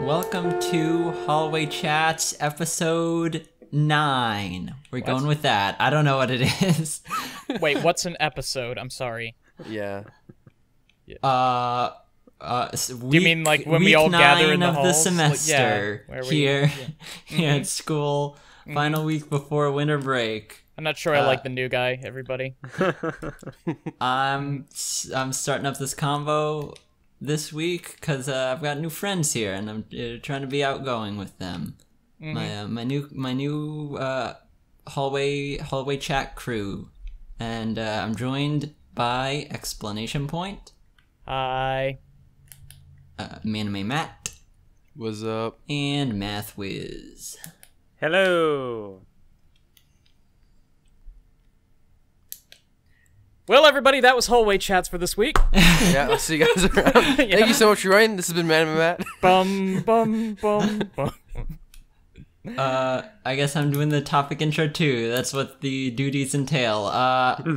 Welcome to Hallway Chats, episode 9. We're going with that. I don't know what it is. Wait, what's an episode? I'm sorry. Yeah. Do you mean like when we all gather in the halls? The semester Like, here at school, final week before winter break. I'm not sure I like the new guy, everybody. I'm starting up this convo this week because I've got new friends here, and I'm trying to be outgoing with them. My new hallway chat crew, and I'm joined by Explanation Point. Hi. Manime Matt. What's up? And Math Wiz. Hello. Well, everybody, that was Hallway Chats for this week. Yeah, I'll see you guys around. Thank you so much for writing. This has been Manime Matt. Bum, bum, bum, bum. I guess I'm doing the topic intro too. That's what the duties entail.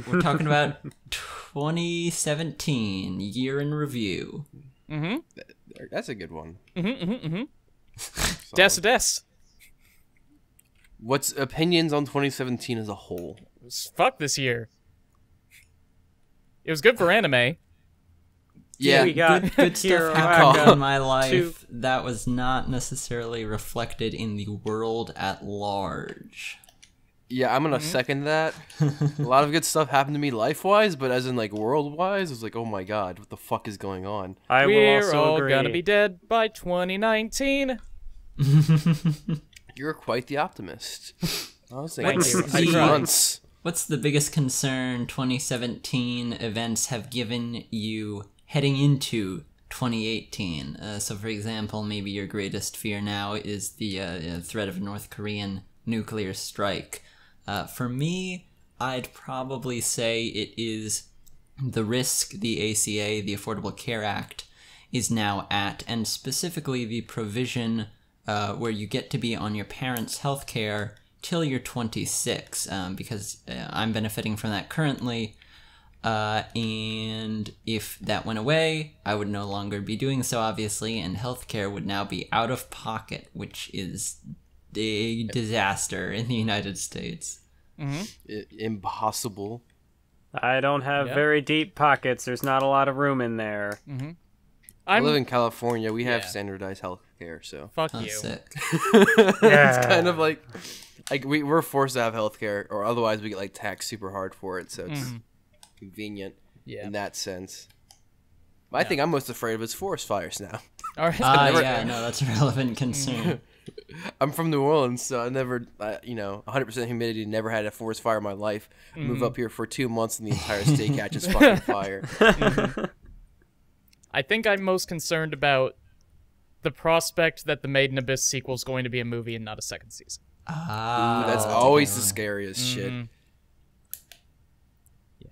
We're talking about 2017, year in review. Mm-hmm. That's a good one. Des. What's opinions on 2017 as a whole? Fuck this year. It was good for anime. Yeah, we got good stuff Hero happened Academia in my life 2. that was not necessarily reflected in the world at large. Yeah, I'm gonna second that. A lot of good stuff happened to me life-wise, but as in like world-wise, it was like, oh my god, what the fuck is going on? I will We're also all agree. gonna be dead by 2019. You're quite the optimist. I was Thank thinking you. 6 I tried. months. What's the biggest concern 2017 events have given you heading into 2018? So, for example, maybe your greatest fear now is the threat of a North Korean nuclear strike. For me, I'd probably say it is the risk the ACA, the Affordable Care Act, is now at, and specifically the provision where you get to be on your parents' health care till you're 26, because I'm benefiting from that currently, and if that went away, I would no longer be doing so, obviously, and healthcare would now be out of pocket, which is a disaster in the United States. Impossible. I don't have very deep pockets. There's not a lot of room in there. I live in California. We have standardized health care, so Fuck Oh, you. sick. it's kind of like we're forced to have health care, or otherwise we get like taxed super hard for it, so it's convenient in that sense. But I think I'm most afraid of is forest fires now. All right. Yeah, no, that's a relevant concern. I'm from New Orleans, so I never, 100% humidity, never had a forest fire in my life. Move up here for 2 months and the entire state catches fucking fire. I think I'm most concerned about the prospect that the Made in Abyss sequel is going to be a movie and not a second season. That's always the scariest shit. Yeah.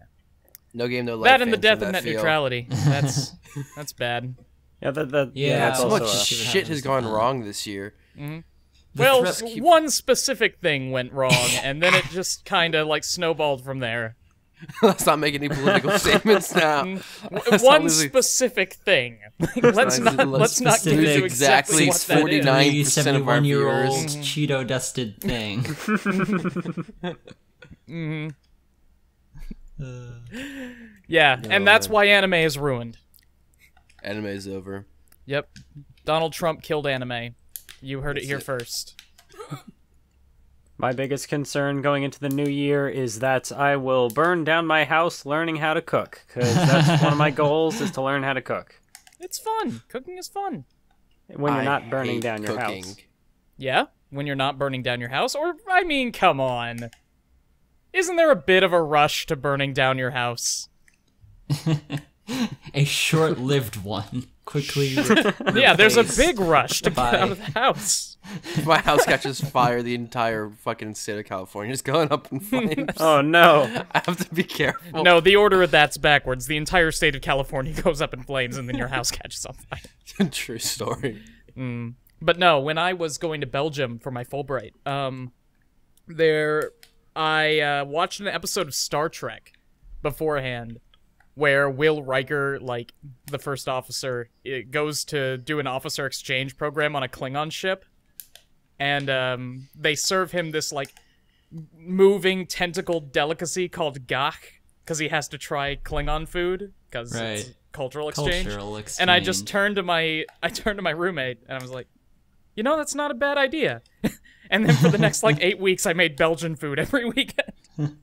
No game, no life. That and the fans death know of that net feel. neutrality. That's bad. Yeah, Yeah, that's So also much a- shit has gone wrong this year. Well, threat one specific thing went wrong, and then it just kind of like snowballed from there. Let's not make any political statements now. One specific thing. let's not- not get specific, into exactly what that is. 49% of our 71-year-old viewers. Cheeto dusted thing. Yeah, and that's man. why anime is ruined. Anime is over. Yep. Donald Trump killed anime. You heard it here first. My biggest concern going into the new year is that I will burn down my house learning how to cook, because that's one of my goals is to learn how to cook. It's fun. Cooking is fun. When you're I not burning hate down your cooking. house. Yeah, when you're not burning down your house. Or, I mean, come on. Isn't there a bit of a rush to burning down your house? A short-lived one. Quickly. Yeah, there's a replaced big rush to get by- out of the house. If my house catches fire, the entire fucking state of California is going up in flames. Oh no. I have to be careful. No, the order of that's backwards. The entire state of California goes up in flames, and then your house catches on fire. True story. But no, when I was going to Belgium for my Fulbright, I watched an episode of Star Trek beforehand, where Will Riker, like the first officer, it goes to do an officer exchange program on a Klingon ship, and they serve him this like moving tentacle delicacy called gach because he has to try Klingon food because it's cultural exchange. And I just turned to my roommate and I was like, you know, that's not a bad idea. And then for the next like 8 weeks, I made Belgian food every weekend.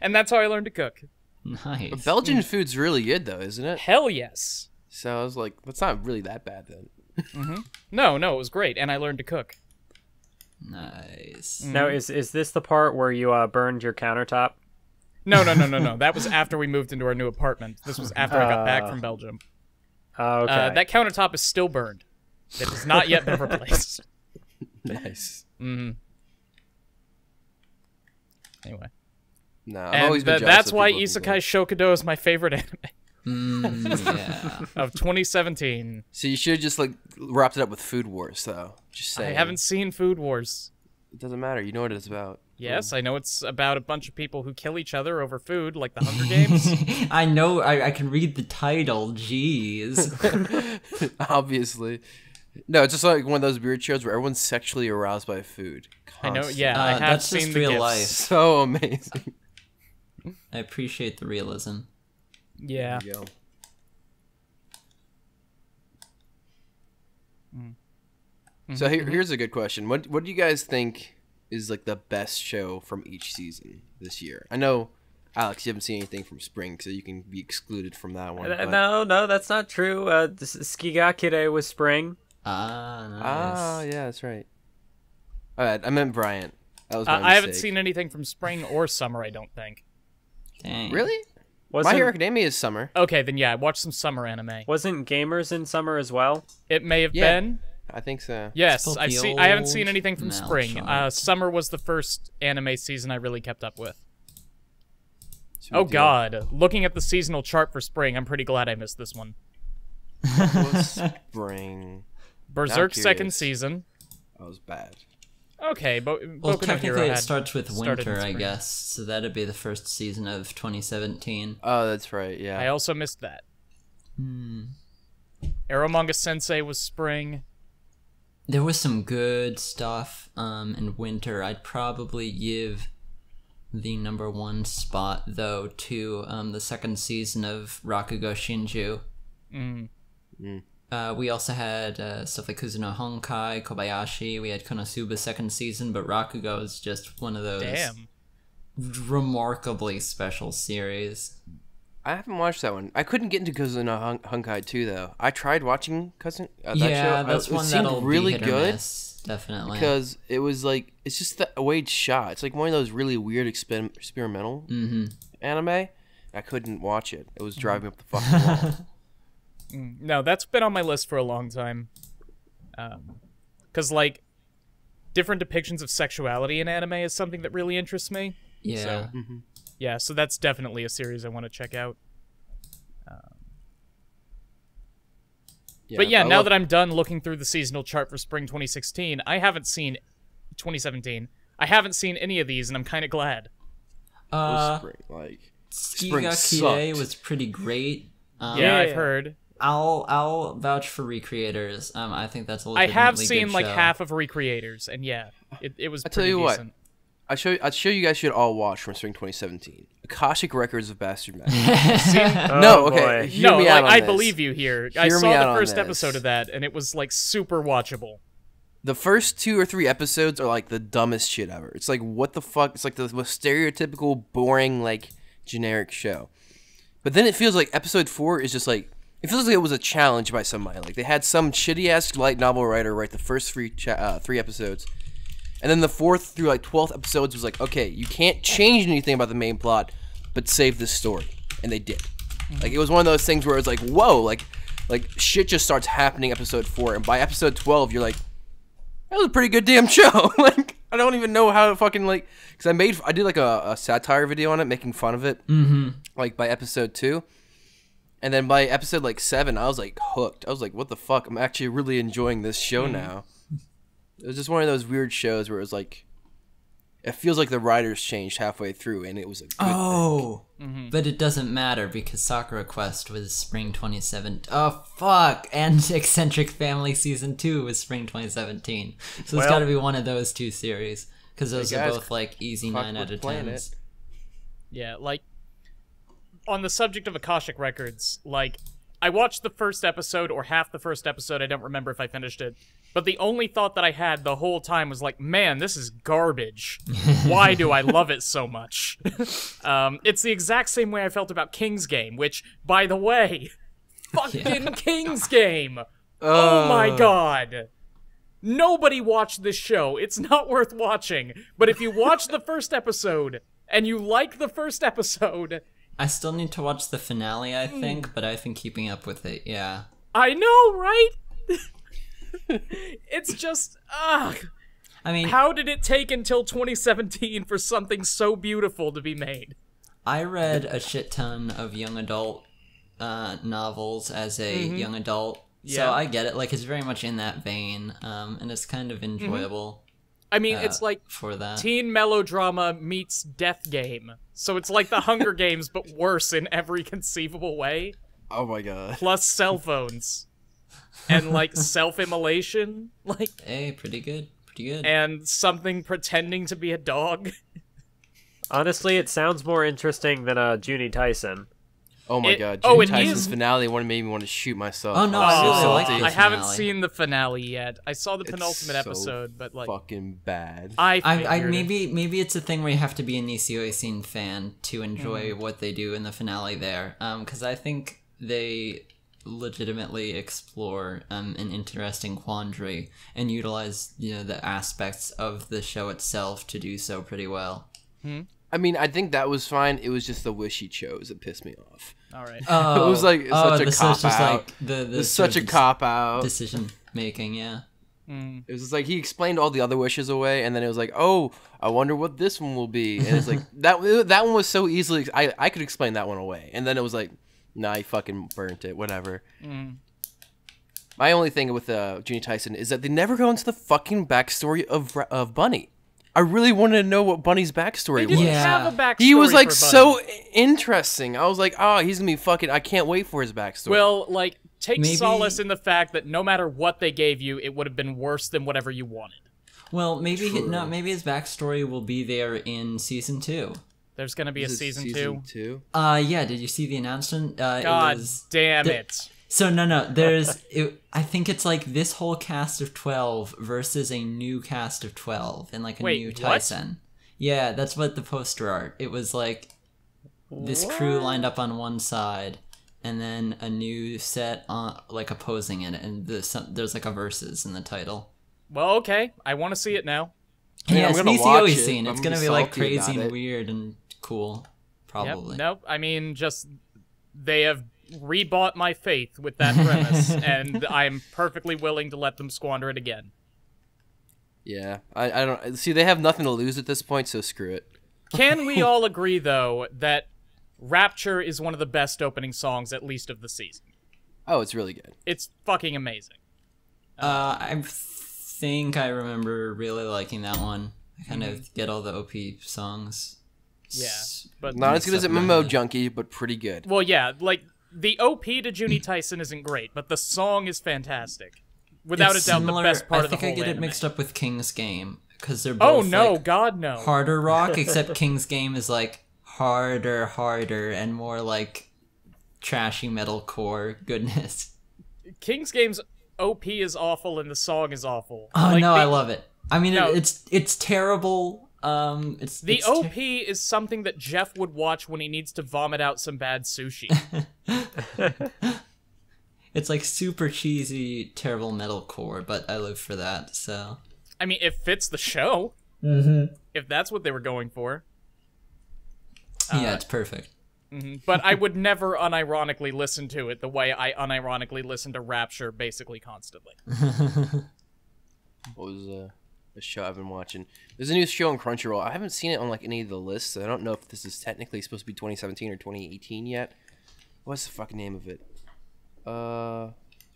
And that's how I learned to cook. Nice. But Belgian food's really good though, isn't it? Hell yes. So I was like, that's not really that bad then. No, it was great, and I learned to cook. Nice. Now, is this the part where you burned your countertop? No. That was after we moved into our new apartment. This was after I got back from Belgium. Okay. That countertop is still burned. It has not yet been replaced. Nice. Anyway. No, I've always been jealous that's of why people who Isekai Shokudo is my favorite anime Yeah. of 2017. So you should have just like wrapped it up with Food Wars, though. Just I saying. haven't seen Food Wars. It doesn't matter. You know what it's about. Yes, I know it's about a bunch of people who kill each other over food, like the Hunger Games. I know. I can read the title. Jeez. Obviously. No, it's just like one of those weird shows where everyone's sexually aroused by food. I know. Constantly. Yeah, I have that's seen just the real gifs. life. So amazing. I appreciate the realism. Yeah. There you go. So here's a good question. What do you guys think is like the best show from each season this year? I know, Alex, you haven't seen anything from spring, so you can be excluded from that one. But... No, that's not true. Skigakure was spring. Nice. Yeah, that's right. All right, I meant Bryant. That was my I haven't mistake. seen anything from spring or summer, I don't think. Dang. Really? Wasn't, My Hero Academia is summer. Okay, then yeah, watch some summer anime. Wasn't Gamers in summer as well? It may have Yeah. been. I think so. Yes, Spelled I the see. I haven't old seen anything from spring. Malchart. Summer was the first anime season I really kept up with. Sweet Oh deal. god, looking at the seasonal chart for spring, I'm pretty glad I missed this one. What was spring? Berserk curious. second season. That was bad. Okay, Well, Boku no Hero technically, it had starts with started in winter, I spring. guess. So that'd be the first season of 2017. Oh, that's right. Yeah. I also missed that. Eromanga Sensei was spring. There was some good stuff in winter. I'd probably give the number one spot, though, to the second season of Rakugo Shinju. We also had stuff like Kuzuno Honkai, Kobayashi. We had Konosuba second season, but Rakugo is just one of those Damn. remarkably special series. I haven't watched that one. I couldn't get into Kuzuno Honkai 2, though. I tried watching that show. That's It one seemed that'll really be hit or good miss, definitely. because it was like, it's just the way it's shot. It's like one of those really weird experimental anime. I couldn't watch it. It was driving me up the fucking wall. No, that's been on my list for a long time. Because, like, different depictions of sexuality in anime is something that really interests me. Yeah. So, yeah, so that's definitely a series I want to check out. But yeah, now that I'm done looking through the seasonal chart for spring 2016, I haven't seen 2017. I haven't seen any of these, and I'm kind of glad. spring, like spring Skigakure sucked. was pretty great. Yeah, I've heard. I'll vouch for Recreators. I think that's a I legitimately have seen good like show. half of Recreators, and yeah, it was. I tell pretty you what, decent. I'd show you guys should all watch from spring 2017. Akashic Records of Bastard Man. Oh, No, okay. boy. Hear No, me like out on I this. believe you here. I Hear me saw out the on first this. episode of that, and it was like super watchable. The first 2 or 3 episodes are like the dumbest shit ever. It's like, what the fuck? It's like the most stereotypical, boring, like generic show. But then it feels like episode 4 is just like, it feels like it was a challenge by somebody. Like they had some shitty ass light novel writer write the first 3 episodes, and then the 4th through like 12th episodes was like, okay, you can't change anything about the main plot, but save this story, and they did. Like it was one of those things where it was like, whoa, like shit just starts happening episode 4, and by episode 12 you're like, that was a pretty good damn show. Like I don't even know how to fucking like, because I did like a satire video on it, making fun of it, like by episode 2. And then by episode like 7, I was like hooked. I was like, what the fuck? I'm actually really enjoying this show now. It was just one of those weird shows where it was like, it feels like the writers changed halfway through, and it was a good thing. But it doesn't matter because Sakura Quest was spring 2017. Oh, fuck! And Eccentric Family Season 2 was spring 2017. So it's gotta be one of those two series. Because those are both, like, easy 9 out of 10s. Yeah, like, on the subject of Akashic Records, like, I watched the first episode, or half the first episode, I don't remember if I finished it, but the only thought that I had the whole time was like, man, this is garbage. Why do I love it so much? It's the exact same way I felt about King's Game, which, by the way, fucking King's Game! Oh my god! Nobody watched this show. It's not worth watching. But if you watch the first episode, and you like the first episode... I still need to watch the finale, I think, but I've been keeping up with it, yeah. I know, right? It's just, I mean, how did it take until 2017 for something so beautiful to be made? I read a shit ton of young adult novels as a young adult, so I get it. Like, it's very much in that vein, and it's kind of enjoyable. I mean, it's like for that. Teen melodrama meets Death Game. So it's like the Hunger Games, but worse in every conceivable way. Oh my god. Plus cell phones. And, like, self-immolation. Like, hey, pretty good. Pretty good. And something pretending to be a dog. Honestly, it sounds more interesting than Junie Tyson. Oh my god, Junie Tyson's finale made me want to shoot myself. Oh no, I really like the I haven't seen the finale yet. I saw the penultimate episode, but like fucking bad. I maybe it's a thing where you have to be a Nisio Scene fan to enjoy what they do in the finale there. Because I think they legitimately explore an interesting quandary and utilize the aspects of the show itself to do so pretty well. I mean, I think that was fine. It was just the wish he chose that pissed me off. All right. It was like such a cop out. It's such a cop out decision making. Yeah. It was just like he explained all the other wishes away, and then it was like, oh, I wonder what this one will be. And it's like that one was so easily. I could explain that one away, and then it was like, nah, he fucking burnt it. Whatever. My only thing with Junie Tyson is that they never go into the fucking backstory of Bunny. I really wanted to know what Bunny's backstory was. They didn't have a backstory. He was like for so interesting. I was like, oh, he's gonna be fucking. I can't wait for his backstory. Well, like, take solace in the fact that no matter what they gave you, it would have been worse than whatever you wanted. Well, maybe maybe his backstory will be there in season 2. There's gonna be a season 2. Yeah. Did you see the announcement? God damn it. So no, there's. I think it's like this whole cast of 12 versus a new cast of 12 and like a new Tyson. What? Yeah, that's what the poster art. It was like this crew lined up on one side, and then a new set like opposing it, and there's like a versus in the title. Well, okay, I want to see it now. Yeah, it's an easy scene. It's gonna be like crazy and weird and cool, probably. Yep, nope. I mean, just they have rebought my faith with that premise, and I'm perfectly willing to let them squander it again. Yeah, I don't see. They have nothing to lose at this point, so screw it. Can we all agree though that Rapture is one of the best opening songs, at least of the season? Oh, it's really good. It's fucking amazing. I think I remember really liking that one. I kind of get all the OP songs. Yeah, but not as good as Memo Junkie, but pretty good. Well, yeah, like the OP to Junie Tyson isn't great, but the song is fantastic. Without a doubt, the best part of the whole I think I get anime. it mixed up with King's Game because they're both. Oh no, like, God no! Harder rock, except King's Game is like harder, and more like trashy metalcore goodness. King's Game's OP is awful and the song is awful. Oh like, I love it. I mean, it's terrible. The OP is something that Jeff would watch when he needs to vomit out some bad sushi. It's like super cheesy, terrible metalcore, but I live for that, so... I mean, it fits the show. If that's what they were going for. Yeah, it's perfect. But I would never unironically listen to it the way I unironically listen to Rapture basically constantly. What was a show I've been watching? There's a new show on Crunchyroll. I haven't seen it on like any of the lists, so I don't know if this is technically supposed to be 2017 or 2018 yet. What's the fucking name of it?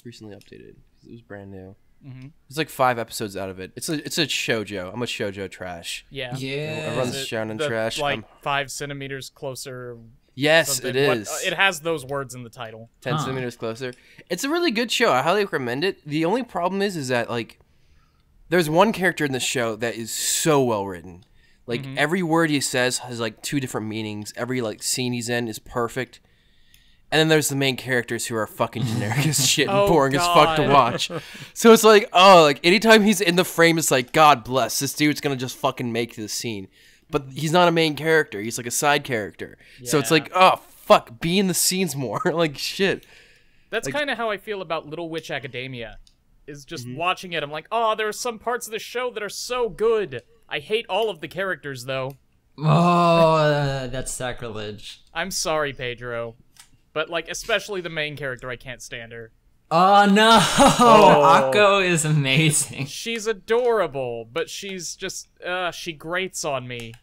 Recently updated. It was brand new. There's like 5 episodes out of it. It's a shoujo. I'm a shoujo trash. Yeah. Everyone's shonen trash. Like 5 centimeters closer. Yes, something. it is. It has those words in the title. 10 centimeters closer. It's a really good show. I highly recommend it. The only problem is that like there's one character in the show that is so well written. Like every word he says has like 2 different meanings. Every like scene he's in is perfect. And then there's the main characters who are fucking generic as shit and boring as fuck to watch. So it's like, like anytime he's in the frame, it's like, God bless, this dude's gonna just fucking make this scene. But he's not a main character, he's like a side character. Yeah. So it's like, oh, fuck, be in the scenes more. Like, shit. That's like, kind of how I feel about Little Witch Academia. Is just watching it, I'm like, oh, there are some parts of the show that are so good. I hate all of the characters, though. Oh, that's sacrilege. I'm sorry, Pedro. But, like, especially the main character, I can't stand her. Oh, no! Akko is amazing. She's adorable, but she's just, she grates on me.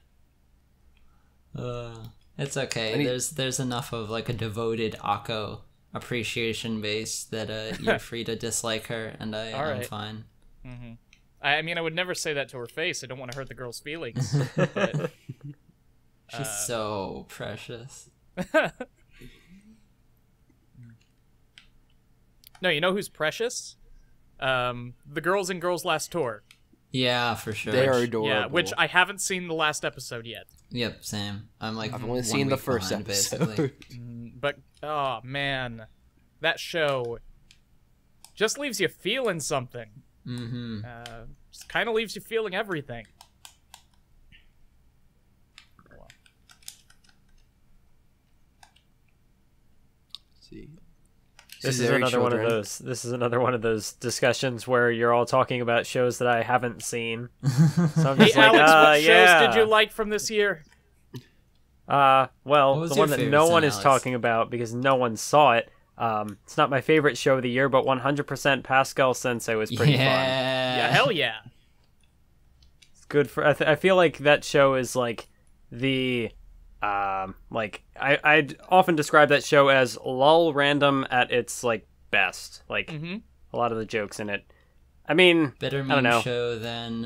It's okay. There's enough of, like, a devoted Akko appreciation base that you're free to dislike her, and I'm fine. I mean, I would never say that to her face. I don't want to hurt the girl's feelings. But, she's so precious. No, you know who's precious? The girls in Girls' Last Tour. Yeah, for sure. They are adorable. Yeah, which I haven't seen the last episode yet. Yep, same. I've only seen the first episode. But, oh, man. That show just leaves you feeling something. Just kind of leaves you feeling everything. See. This is another one of those. This is another one of those discussions where you're all talking about shows that I haven't seen. So I'm just hey, like, Alex, what yeah. shows did you like from this year? Well, the one that no one is talking about because no one saw it. It's not my favorite show of the year, but 100% Pascal Sensei was pretty fun. Yeah, hell yeah. It's good for. I feel like that show is like the. Like I'd often describe that show as lol random at its like best. Like a lot of the jokes in it. I mean, better meme show than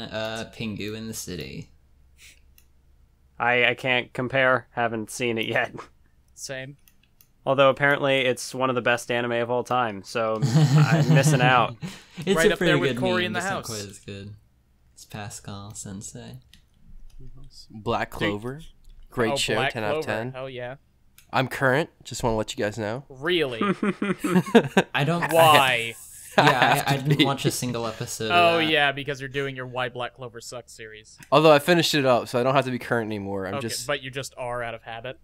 Pingu in the City. I can't compare. Haven't seen it yet. Same. Although apparently it's one of the best anime of all time, so I'm missing out. It's right a up pretty there with good Cory meme, in the just House. not quite as good. It's Pascal Sensei. Black Clover. Great show, Black 10 out of 10. Hell yeah. I'm current. Just want to let you guys know. Really? I don't. Why? I didn't watch a single episode. Oh yeah, because you're doing your Why Black Clover Sucks series. Although I finished it up, so I don't have to be current anymore. But you just are out of habit.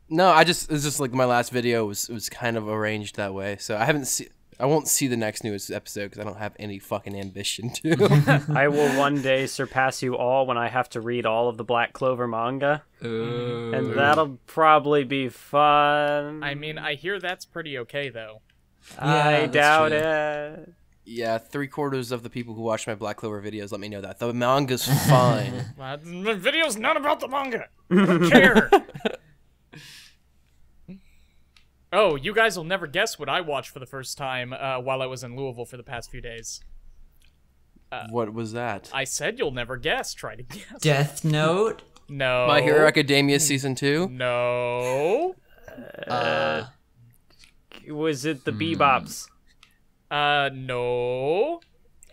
No, it's just like my last video was kind of arranged that way. So I won't see the next newest episode because I don't have any fucking ambition to. I will one day surpass you all when I have to read all of the Black Clover manga. Ooh. And that'll probably be fun. I mean, I hear that's pretty okay, though. I doubt it. Yeah, 3/4 of the people who watch my Black Clover videos let me know that. The manga's fine. The video's not about the manga. I don't care. Oh, you guys will never guess what I watched for the first time while I was in Louisville for the past few days. What was that? I said you'll never guess. Try to guess. Death Note? No. My Hero Academia Season 2? No. Was it the Bebops? No.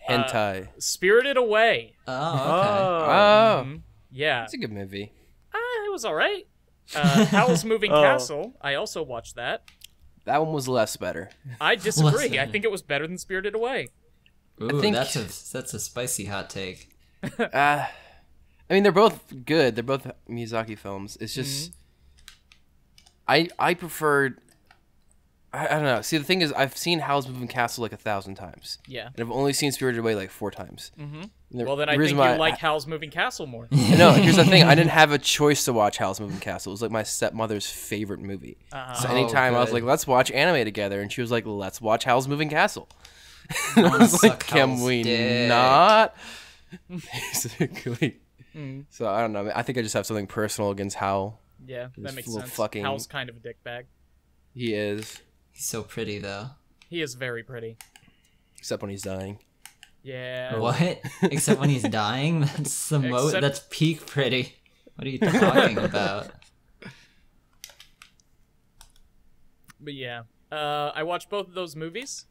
Hentai. Spirited Away. Oh, okay. Oh. Yeah. It's a good movie. It was alright. Howl's Moving Castle. I also watched that. That one was less better. I disagree. I think it was better than Spirited Away. Ooh, I think that's a spicy hot take. I mean, they're both good. They're both Miyazaki films. It's just I preferred. I don't know. See, the thing is, I've seen Howl's Moving Castle like 1,000 times. Yeah. And I've only seen Spirited Away like 4 times. Well, then I think you like Howl's Moving Castle more. No, here's the thing. I didn't have a choice to watch Howl's Moving Castle. It was like my stepmother's favorite movie. So anytime I was like, let's watch anime together, and she was like, let's watch Howl's Moving Castle. And I was like, can we not? Basically. So I don't know. I think I just have something personal against Howl. Yeah, that makes sense. Fucking... Howl's kind of a dickbag. He is. He's so pretty, though. He is very pretty. Except when he's dying. Yeah. What? Except when he's dying? That's the that's peak pretty. What are you talking about? But yeah. I watched both of those movies.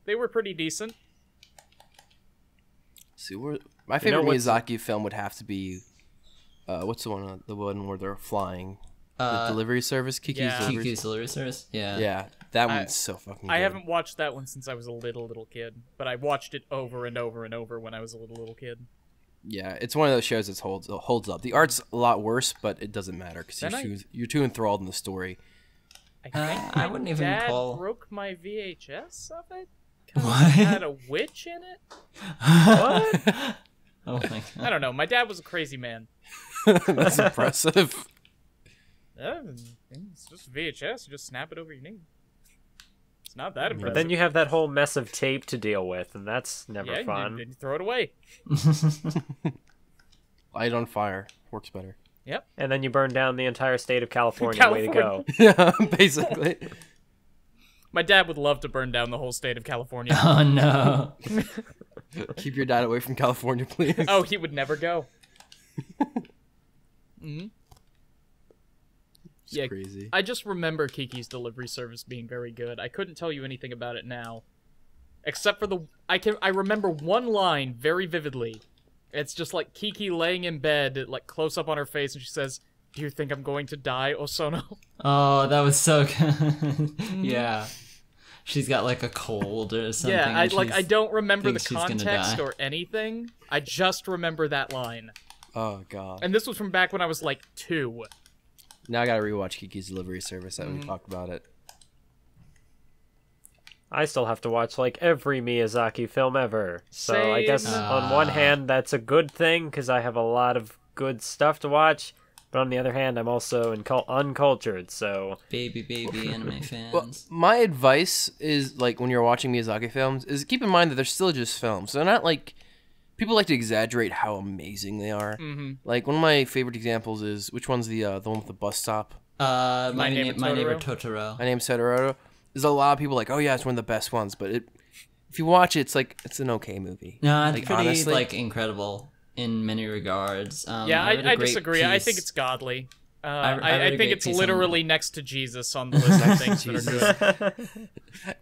They were pretty decent. See, my favorite Miyazaki film would have to be, what's the one where they're flying? The delivery service, Kiki's Delivery Service. Yeah. Yeah, that one's so fucking good. I haven't watched that one since I was a little kid, but I watched it over and over and over when I was a little kid. Yeah, it's one of those shows that holds up. The art's a lot worse, but it doesn't matter because you're too enthralled in the story. I wouldn't even Dad broke my VHS of it. What? It had a witch in it. What? Oh my god! I don't know. My dad was a crazy man. That's impressive. It's just VHS. You just snap it over your knee. It's not that impressive. But then you have that whole mess of tape to deal with, and that's never fun. You throw it away. Light on fire works better. Yep. And then you burn down the entire state of California. Way to go. Yeah, basically. My dad would love to burn down the whole state of California. Oh no. Keep your dad away from California, please. Oh, he would never go. Mm-hmm. It's crazy. I just remember Kiki's Delivery Service being very good. I couldn't tell you anything about it now. Except for I remember one line very vividly. It's just like Kiki laying in bed, like close up on her face, and she says, "Do you think I'm going to die, Osono?" Oh, that was so good. Yeah. She's got like a cold or something. Yeah, I don't remember the context or anything. I just remember that line. Oh god. And this was from back when I was like 2. Now I gotta rewatch Kiki's Delivery Service. We talked about it. I still have to watch like every Miyazaki film ever. So Same. I guess on one hand that's a good thing because I have a lot of good stuff to watch. But on the other hand, I'm also uncultured, so... Baby anime fans. Well, my advice is, like, when you're watching Miyazaki films, is keep in mind that they're still just films. They're not, like... People like to exaggerate how amazing they are. Mm-hmm. Like, one of my favorite examples is... Which one's the one with the bus stop? My Neighbor Totoro. My Name's Totoro. There's a lot of people like, oh yeah, it's one of the best ones. But if you watch it, it's like, it's an okay movie. No, it's like, pretty, honestly, like, incredible. In many regards. I disagree. I think it's godly. I think it's literally next to Jesus on the list of things that are good.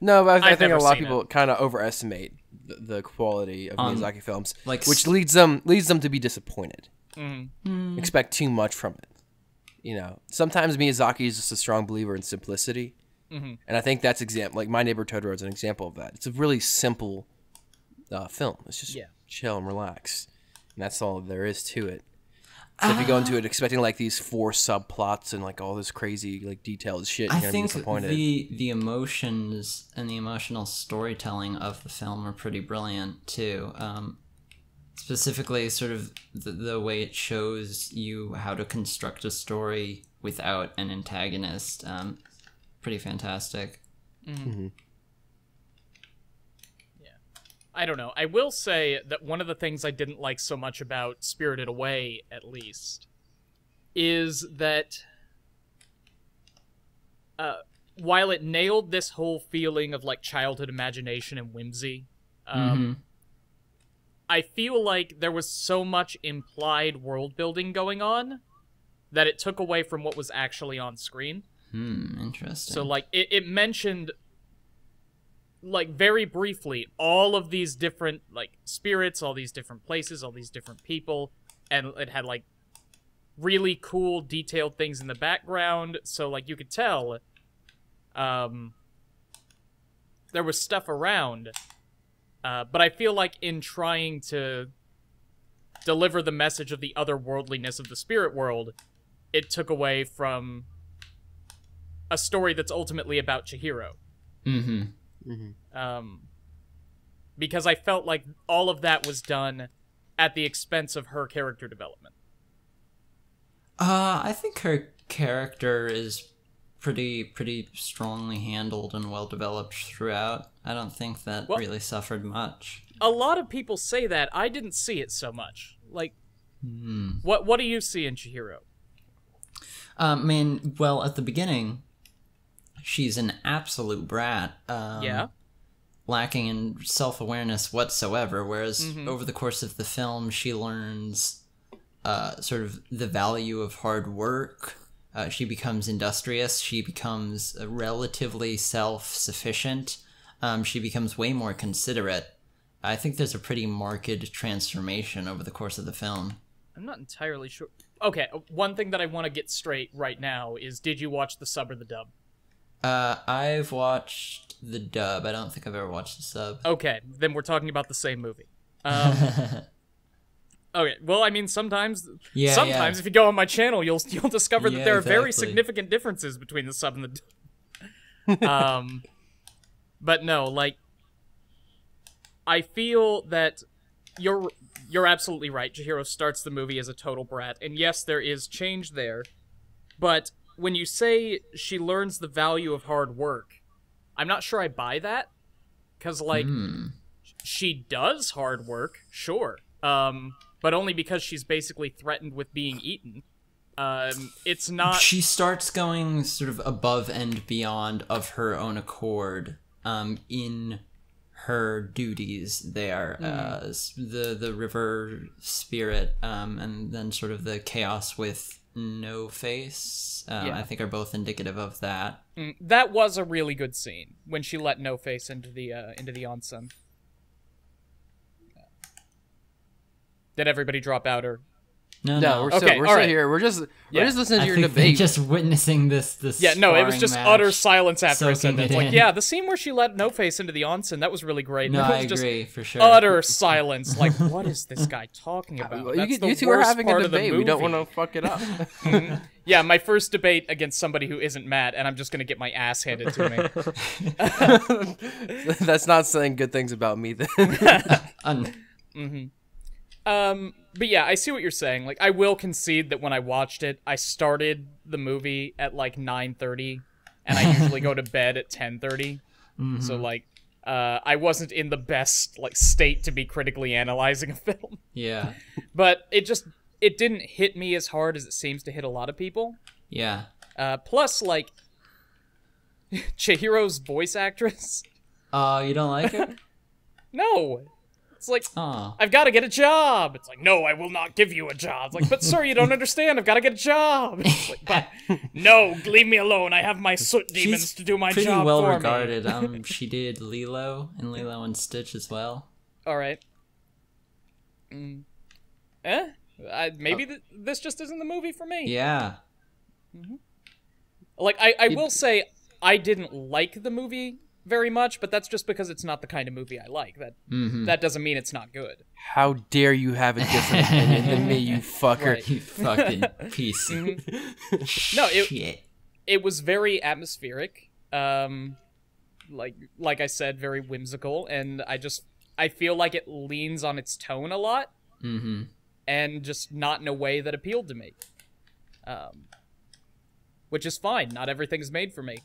No, but I think a lot of people kind of overestimate the quality of Miyazaki films, which leads them to be disappointed. Mm-hmm. Expect too much from it. You know, sometimes Miyazaki is just a strong believer in simplicity, and I think that's like My Neighbor Totoro is an example of that. It's a really simple film. It's just chill and relax. And that's all there is to it. So if you go into it expecting like these 4 subplots and like all this crazy like detailed shit, you're gonna be disappointed. I think the emotions and the emotional storytelling of the film are pretty brilliant too. Specifically, sort of the way it shows you how to construct a story without an antagonist. Pretty fantastic. Mm-hmm. I don't know. I will say that one of the things I didn't like so much about Spirited Away, at least, is that while it nailed this whole feeling of like childhood imagination and whimsy, I feel like there was so much implied world building going on that it took away from what was actually on screen. Interesting. So like it mentioned, like, very briefly, all of these different, like, spirits, all these different places, all these different people, and it had, like, really cool, detailed things in the background, so, like, you could tell, there was stuff around, but I feel like in trying to deliver the message of the otherworldliness of the spirit world, it took away from a story that's ultimately about Chihiro. Because I felt like all of that was done at the expense of her character development. I think her character is pretty strongly handled and well developed throughout. I don't think that really suffered much. A lot of people say that. I didn't see it so much. Like, what do you see in Chihiro? I mean, well, at the beginning, she's an absolute brat. lacking in self-awareness whatsoever, whereas over the course of the film she learns sort of the value of hard work. She becomes industrious, she becomes relatively self-sufficient, she becomes way more considerate. I think there's a pretty marked transformation over the course of the film. I'm not entirely sure. Okay, one thing that I want to get straight right now is, did you watch the sub or the dub? I've watched the dub. I don't think I've ever watched the sub. Okay, then we're talking about the same movie. Okay, well, I mean, sometimes if you go on my channel, you'll discover that there are very significant differences between the sub and the dub. But no, like, I feel that you're absolutely right. Chihiro starts the movie as a total brat, and yes, there is change there, but when you say she learns the value of hard work, I'm not sure I buy that, because, like, she does hard work, sure, but only because she's basically threatened with being eaten. It's not... She starts going sort of above and beyond of her own accord, in her duties there, the river spirit, and then sort of the chaos with No Face, I think are both indicative of that. That was a really good scene when she let No Face into the onsen. Did everybody drop out, or? No, we're still here. We're just listening to your debate. Just witnessing this. Yeah, no, it was just utter silence after I said that. It's like, yeah, the scene where she let No Face into the onsen, that was really great. No, I agree, for sure. Utter silence. Like, what is this guy talking about? You two are having a debate. We don't want to fuck it up. Yeah, my first debate against somebody who isn't Matt, and I'm just gonna get my ass handed to me. That's not saying good things about me then. But yeah, I see what you're saying. Like, I will concede that when I watched it, I started the movie at like 9:30, and I usually go to bed at 10:30. So like, I wasn't in the best like state to be critically analyzing a film. Yeah. But it didn't hit me as hard as it seems to hit a lot of people. Yeah. Plus, like, Chihiro's voice actress. You don't like her? No. It's like, I've got to get a job. It's like, no, I will not give you a job. It's like, but sir, you don't understand. I've got to get a job. It's like, but no, leave me alone. I have my soot demons to do my job for me. Pretty well regarded. She did Lilo in Lilo and Stitch as well. All right. Maybe this just isn't the movie for me. Yeah. Like, I will say, I didn't like the movie very much, but that's just because it's not the kind of movie I like. That doesn't mean it's not good. How dare you have a different opinion than me, you fucker. Right. You fucking piece. No, it was very atmospheric. Like I said, very whimsical, and I feel like it leans on its tone a lot, and just not in a way that appealed to me. Which is fine. Not everything's made for me.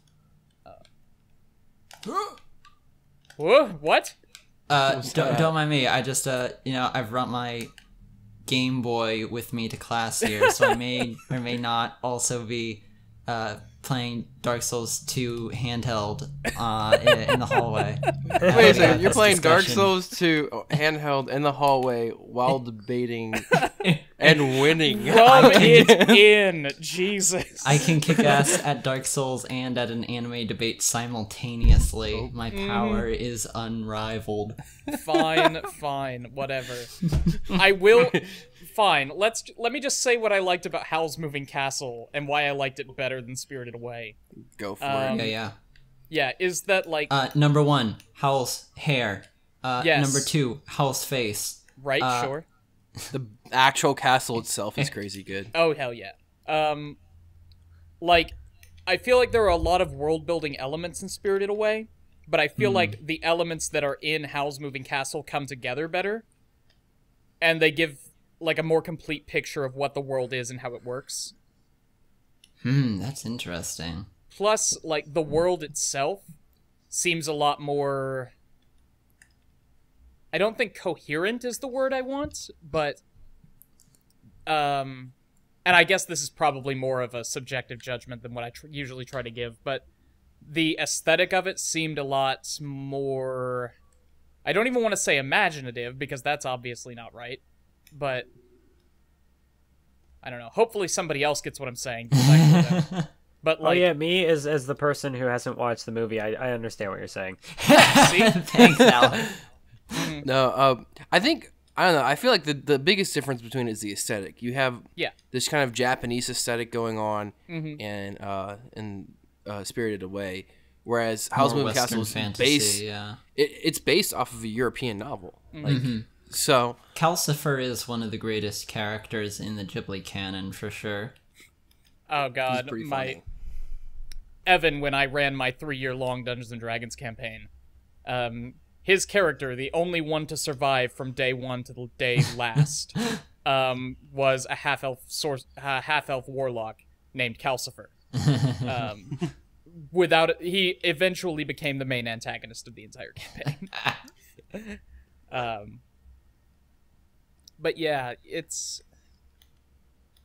What? Don't mind me. I just, I've brought my Game Boy with me to class here, so I may or may not also be playing Dark Souls 2 handheld in the hallway. Wait a second, you're playing Dark Souls 2 handheld in the hallway while debating and winning. Rub it in, Jesus. I can kick ass at Dark Souls and at an anime debate simultaneously. My power is unrivaled. Fine, whatever. I will... Fine, let me just say what I liked about Howl's Moving Castle and why I liked it better than Spirited Away. Go for it. Yeah. Yeah, is that like... number 1, Howl's hair. Yes. Number 2, Howl's face. Right, sure. The actual castle itself is crazy good. Oh, hell yeah. Like, I feel like there are a lot of world-building elements in Spirited Away, but I feel like the elements that are in Howl's Moving Castle come together better, and they give like a more complete picture of what the world is and how it works. That's interesting. Plus, like, the world itself seems a lot more... I don't think coherent is the word I want, but... and I guess this is probably more of a subjective judgment than what I usually try to give, but the aesthetic of it seemed a lot more... I don't even want to say imaginative, because that's obviously not right. But... I don't know. Hopefully somebody else gets what I'm saying. But like... Oh yeah, me as the person who hasn't watched the movie, I understand what you're saying. See? Thanks, Al. No, I think... I don't know. I feel like the biggest difference between it is the aesthetic. You have this kind of Japanese aesthetic going on in Spirited Away, whereas Howl's Moving Castle is based. It's based off of a European novel. Like so, Calcifer is one of the greatest characters in the Ghibli canon for sure. Oh God, Evan, when I ran my 3-year-long Dungeons and Dragons campaign, his character, the only one to survive from day 1 to the day last, was a half-elf warlock named Calcifer. He eventually became the main antagonist of the entire campaign. But yeah, it's...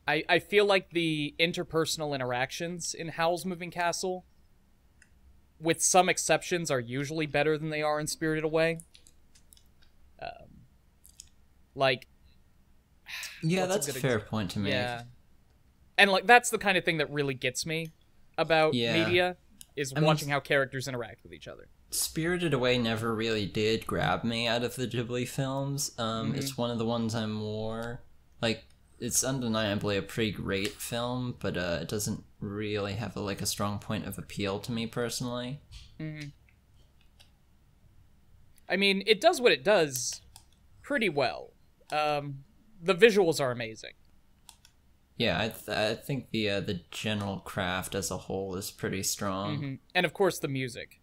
I feel like the interpersonal interactions in Howl's Moving Castle, with some exceptions, are usually better than they are in Spirited Away. Yeah, that's a fair point to make. Yeah. And, like, that's the kind of thing that really gets me about media, is watching how characters interact with each other. Spirited Away never really did grab me out of the Ghibli films. It's one of the ones I'm more... Like, it's undeniably a pretty great film, but it doesn't really have a strong point of appeal to me personally. I mean, it does what it does pretty well. The visuals are amazing. Yeah, I think the general craft as a whole is pretty strong. And of course the music.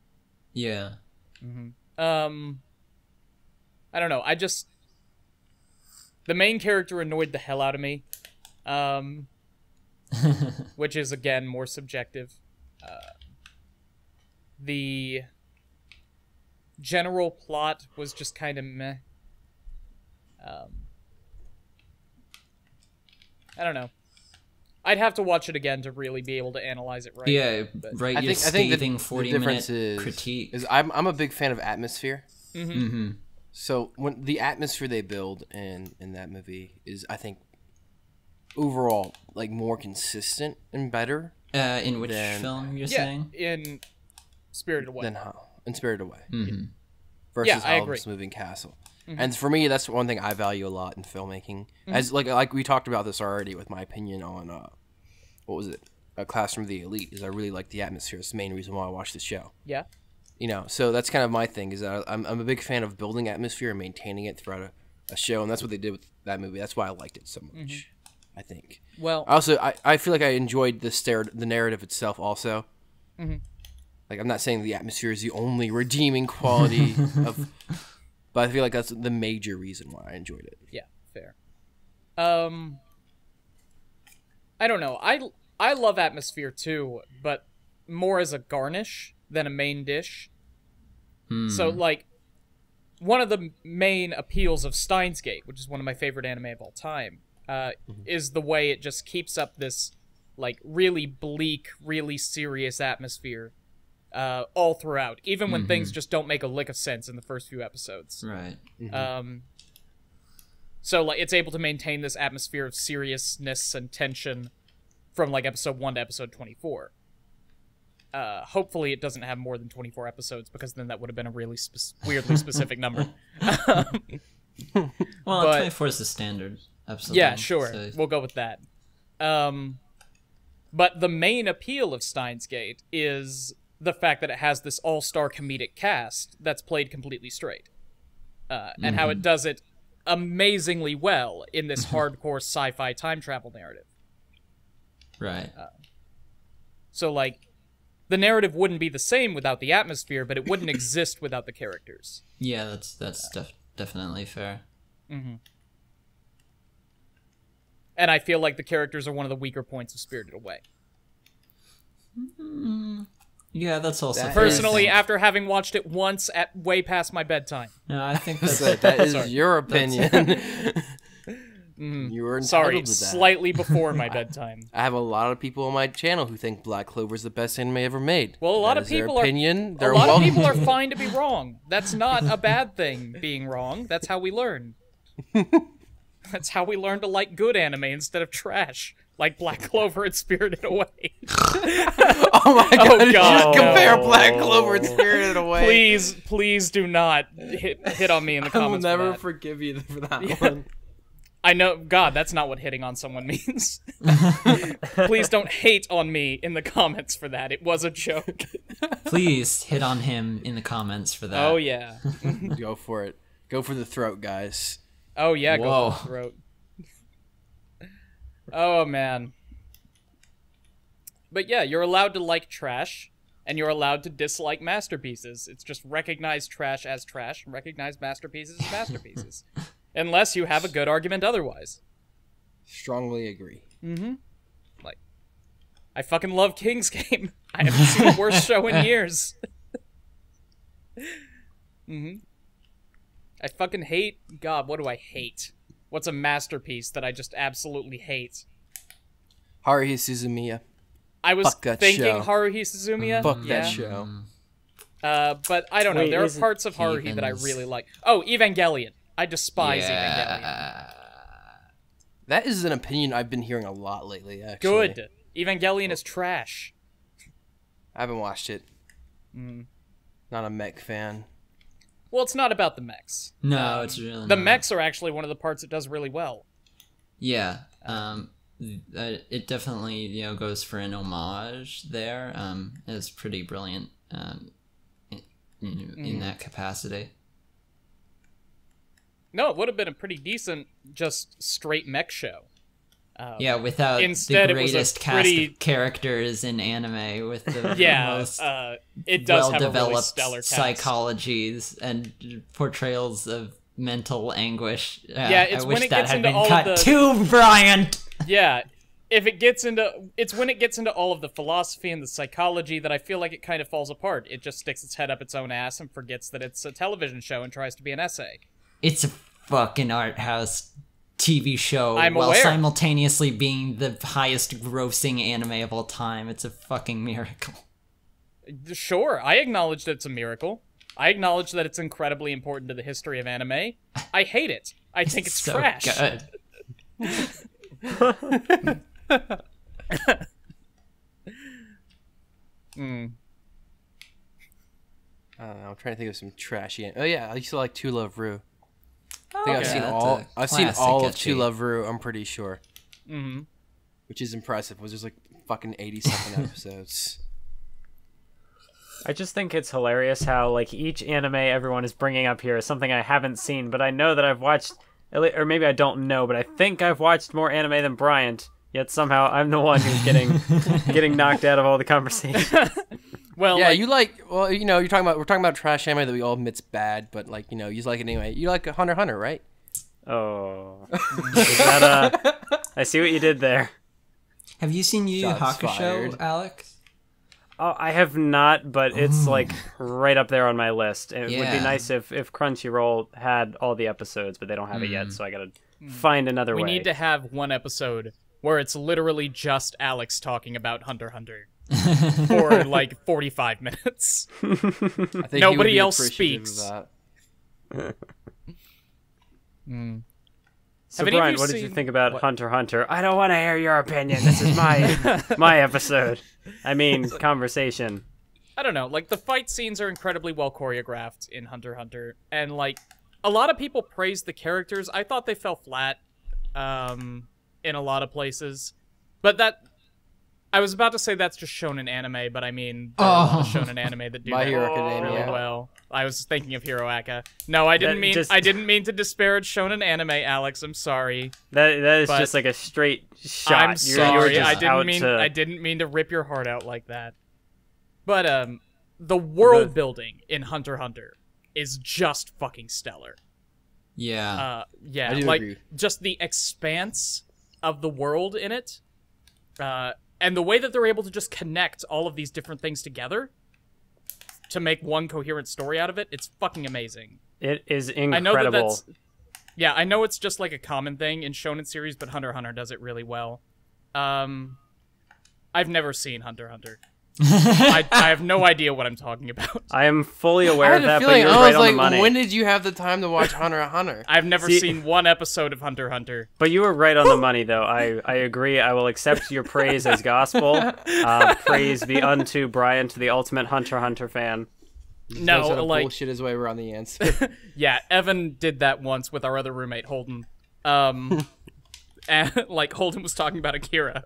Yeah. I don't know, the main character annoyed the hell out of me. Which is, again, more subjective. The general plot was just kind of meh. I don't know. I'd have to watch it again to really be able to analyze it right. Yeah, right. I think the 40-minute critique. I'm a big fan of atmosphere. So when the atmosphere they build in that movie is, I think, overall more consistent and better. In which film you're saying? In Spirited Away. In Spirited Away. Versus Howl's Moving Castle. And for me, that's one thing I value a lot in filmmaking. As like we talked about this already with my opinion on what was it? Classroom of the Elite. Is I really like the atmosphere. It's the main reason why I watched the show. Yeah. So that's kind of my thing. Is that I'm a big fan of building atmosphere and maintaining it throughout a show, and that's what they did with that movie. That's why I liked it so much. I think. Well, also I feel like I enjoyed the narrative itself also. Like, I'm not saying the atmosphere is the only redeeming quality of, but I feel like that's the major reason why I enjoyed it. Yeah, fair. I don't know. I love atmosphere too, but more as a garnish than a main dish. So, like, one of the main appeals of Steins Gate, which is one of my favorite anime of all time, is the way it just keeps up this, like, really bleak, really serious atmosphere all throughout, even when things just don't make a lick of sense in the first few episodes. Right. So, like, it's able to maintain this atmosphere of seriousness and tension from, like, episode 1 to episode 24. Hopefully it doesn't have more than 24 episodes, because then that would have been a really weirdly specific number. Well, 24 is the standard episode. Yeah, sure. So... We'll go with that. But the main appeal of Steins Gate is the fact that it has this all-star comedic cast that's played completely straight. And how it does it amazingly well in this hardcore sci-fi time travel narrative. Right. So, like, the narrative wouldn't be the same without the atmosphere, but it wouldn't exist without the characters. Yeah, that's definitely fair. And I feel like the characters are one of the weaker points of Spirited Away. Yeah, that's also fair. Personally, after having watched it once at way past my bedtime. No, I think that's that is your opinion. You were entitled Sorry, to that. slightly before my bedtime. I have a lot of people on my channel who think Black Clover is the best anime ever made. Well, a lot That of is their people opinion. are. They're A lot of welcome people are to it. fine to be wrong. That's not a bad thing. Being wrong. That's how we learn. That's how we learn to like good anime instead of trash, like Black Clover and Spirited Away. Oh my god! You God, just compare no. Black Clover and Spirited Away. Please do not hit on me in the I will comments. never for that. forgive you for that one. I know, God, that's not what hitting on someone means. Please don't hate on me in the comments for that. It was a joke. Please hit on him in the comments for that. Oh yeah. Go for it. Go for the throat, guys. Oh yeah, go Whoa. for the throat. Oh man. But yeah, you're allowed to like trash, and you're allowed to dislike masterpieces. It's just recognize trash as trash, and recognize masterpieces as masterpieces. Unless you have a good argument otherwise. Strongly agree. Like, I fucking love King's Game. I haven't seen a worse show in years. I fucking hate... God, what do I hate? What's a masterpiece that I just absolutely hate? Haruhi Suzumiya. I was Fuck that thinking show. Haruhi Suzumiya. Fuck yeah. that show. But I don't know. Wait, there are is it parts of Haruhi that I Heathens? really like. Oh, Evangelion. I despise Evangelion. Yeah. That is an opinion I've been hearing a lot lately, actually. Good. Evangelion is trash. I haven't watched it. Not a mech fan. Well, it's not about the mechs. No, it's really The not. mechs are actually one of the parts it does really well. Yeah. It definitely goes for an homage there. It's pretty brilliant. In that capacity. No, it would have been a pretty decent, just straight mech show. Yeah, without instead the it was a greatest pretty- cast of characters in anime, with the Yeah, most it does have a really well-developed stellar cast. psychologies and portrayals of mental anguish. Yeah, it's I when wish it that gets had into been all of cut the- too, Bryant. Yeah, it's when it gets into all of the philosophy and the psychology that I feel like it kind of falls apart. It just sticks its head up its own ass and forgets that it's a television show and tries to be an essay. It's a fucking art house TV show I'm while aware. simultaneously being the highest grossing anime of all time. It's a fucking miracle. Sure, I acknowledge that it's a miracle. I acknowledge that it's incredibly important to the history of anime. I hate it. I think it's so trash. good. I don't know. I'm trying to think of some trashy. Oh yeah, I used to like To Love Ru. I think Okay. I've seen That's all. a I've seen classic all of ecchi. To Love Ru. I'm pretty sure. Mm-hmm. Which is impressive. It was just like fucking 80-something episodes. I just think it's hilarious how like each anime everyone is bringing up here is something I haven't seen, but I know that I've watched, or maybe I don't know, but I think I've watched more anime than Bryant. Yet somehow I'm the one who's getting knocked out of all the conversation. Well, Yeah, like, you like. Well, we're talking about trash anime that we all admit's bad, but like you like it anyway. You like Hunter x Hunter, right? Oh, is that I see what you did there. Have you seen Yu Yu Shots Hakusho, fired. Alex? Oh, I have not, but it's like right up there on my list. It would be Yeah. nice if Crunchyroll had all the episodes, but they don't have it yet, so I gotta find another we way. need to have one episode where it's literally just Alex talking about Hunter x Hunter for like 45 minutes. I think he Nobody would be else appreciative of speaks. that. So Have any of Brian, you what did you seen- think about Hunter x Hunter? I don't want to hear your opinion. This is my my episode. I mean, conversation. I don't know, like the fight scenes are incredibly well choreographed in Hunter x Hunter, and like a lot of people praise the characters. I thought they fell flat in a lot of places. But that I was about to say that's just shonen anime, but I mean there are a lot of shonen anime that do My that Hero really Academia. well. I was thinking of Hero Aka. No, I didn't That mean mean to disparage shonen anime, Alex. I'm sorry. That is But just like a straight shot. I'm You're sorry. just I out to... didn't mean to rip your heart out like that. But the world building in Hunter x Hunter is just fucking stellar. Yeah. Yeah, I do like agree. just the expanse of the world in it, and the way that they're able to just connect all of these different things together to make one coherent story out of it. It's fucking amazing. It is I know incredible. that's Yeah, I know it's just like a common thing in shonen series, but Hunter x Hunter does it really well. I've never seen Hunter x Hunter. I have no idea what I'm talking about. I am fully aware of that, but feeling, you're I right was on like, the money. when did you have the time to watch Hunter x Hunter? I've never seen one episode of Hunter x Hunter. But you were right on the money, though. I agree. I will accept your praise as gospel. Praise be unto Brian, to the ultimate Hunter x Hunter fan. No, like bullshit his way around the answer. Yeah, Evan did that once with our other roommate Holden. And like Holden was talking about Akira,